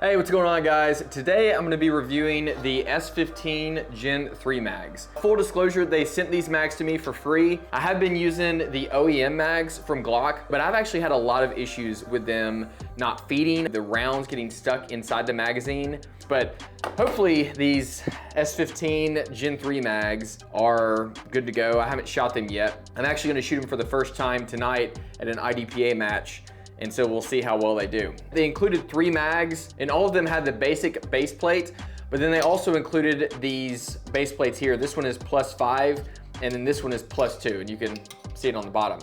Hey, what's going on guys? Today I'm going to be reviewing the S15 Gen 3 mags. Full disclosure, they sent these mags to me for free. I have been using the OEM mags from Glock, but I've actually had a lot of issues with them not feeding, the rounds getting stuck inside the magazine. But hopefully these S15 Gen 3 mags are good to go. I haven't shot them yet. I'm actually going to shoot them for the first time tonight at an IDPA match. And so we'll see how well they do. They included 3 mags, and all of them had the basic base plate, but then they also included these base plates here. This one is +5, and then this one is +2, and you can see it on the bottom.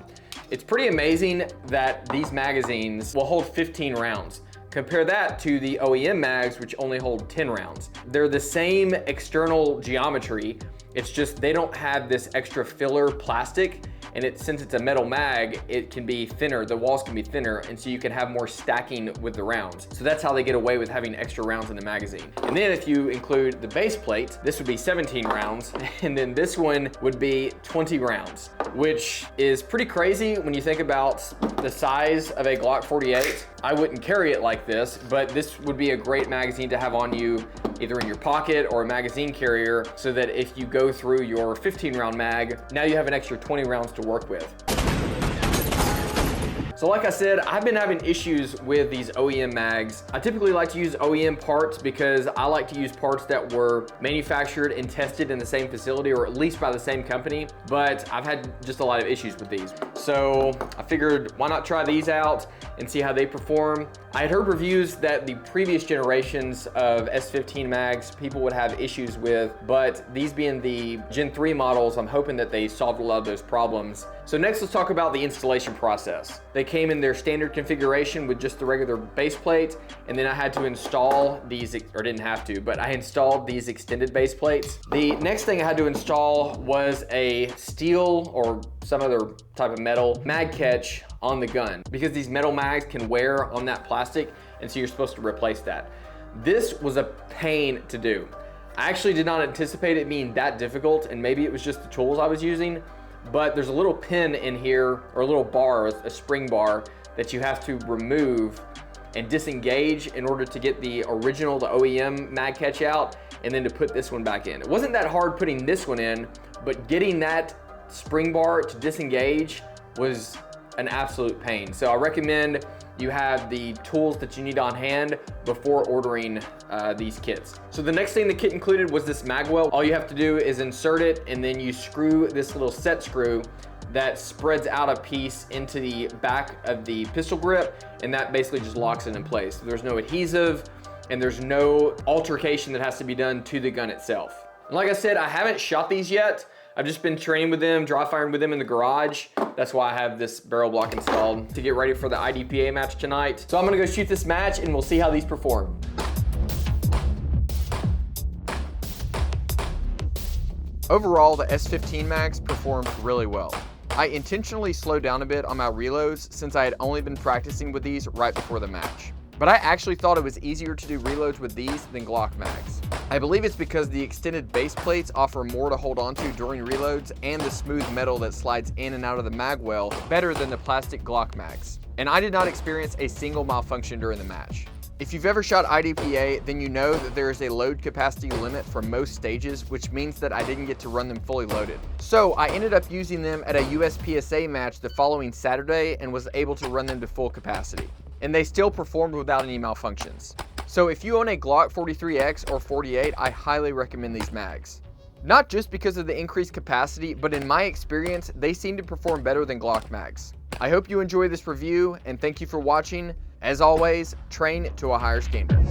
It's pretty amazing that these magazines will hold 15 rounds. Compare that to the OEM mags, which only hold 10 rounds. They're the same external geometry, it's just they don't have this extra filler plastic, and since it's a metal mag, it can be thinner, the walls can be thinner, and so you can have more stacking with the rounds. So that's how they get away with having extra rounds in the magazine. And then if you include the base plate, this would be 17 rounds, and then this one would be 20 rounds, which is pretty crazy when you think about the size of a Glock 48. I wouldn't carry it like this, but this would be a great magazine to have on you, either in your pocket or a magazine carrier, so that if you go through your 15 round mag, now you have an extra 20 rounds to work with. So like I said, I've been having issues with these OEM mags. I typically like to use OEM parts because I like to use parts that were manufactured and tested in the same facility, or at least by the same company, but I've had just a lot of issues with these. So I figured, why not try these out and see how they perform. I had heard reviews that the previous generations of S15 mags people would have issues with, but these being the Gen 3 models, I'm hoping that they solved a lot of those problems. So next, let's talk about the installation process. They came in their standard configuration with just the regular base plate, and then I had to install these, or didn't have to, but I installed these extended base plates. The next thing I had to install was a steel or some other type of metal mag catch on the gun, because these metal mags can wear on that plastic, and so you're supposed to replace that. This was a pain to do. I actually did not anticipate it being that difficult, and maybe it was just the tools I was using, but there's a little pin in here, or a little bar, a spring bar, that you have to remove and disengage in order to get the original, the OEM mag catch out, and then to put this one back in. It wasn't that hard putting this one in, but getting that spring bar to disengage was an absolute pain. So I recommend you have the tools that you need on hand before ordering these kits. So the next thing the kit included was this mag well. All you have to do is insert it, and then you screw this little set screw that spreads out a piece into the back of the pistol grip, and that basically just locks it in place. So there's no adhesive, and there's no altercation that has to be done to the gun itself. And like I said, I haven't shot these yet. I've just been training with them, dry firing with them in the garage. That's why I have this barrel block installed to get ready for the IDPA match tonight. So I'm gonna go shoot this match, and we'll see how these perform. Overall, the S15 mags performed really well. I intentionally slowed down a bit on my reloads since I had only been practicing with these right before the match. But I actually thought it was easier to do reloads with these than Glock mags. I believe it's because the extended base plates offer more to hold onto during reloads, and the smooth metal that slides in and out of the mag well better than the plastic Glock mags. And I did not experience a single malfunction during the match. If you've ever shot IDPA, then you know that there is a load capacity limit for most stages, which means that I didn't get to run them fully loaded. So I ended up using them at a USPSA match the following Saturday and was able to run them to full capacity. And they still performed without any malfunctions. So if you own a Glock 43X or 48, I highly recommend these mags. Not just because of the increased capacity, but in my experience, they seem to perform better than Glock mags. I hope you enjoy this review, and thank you for watching. As always, train to a higher standard.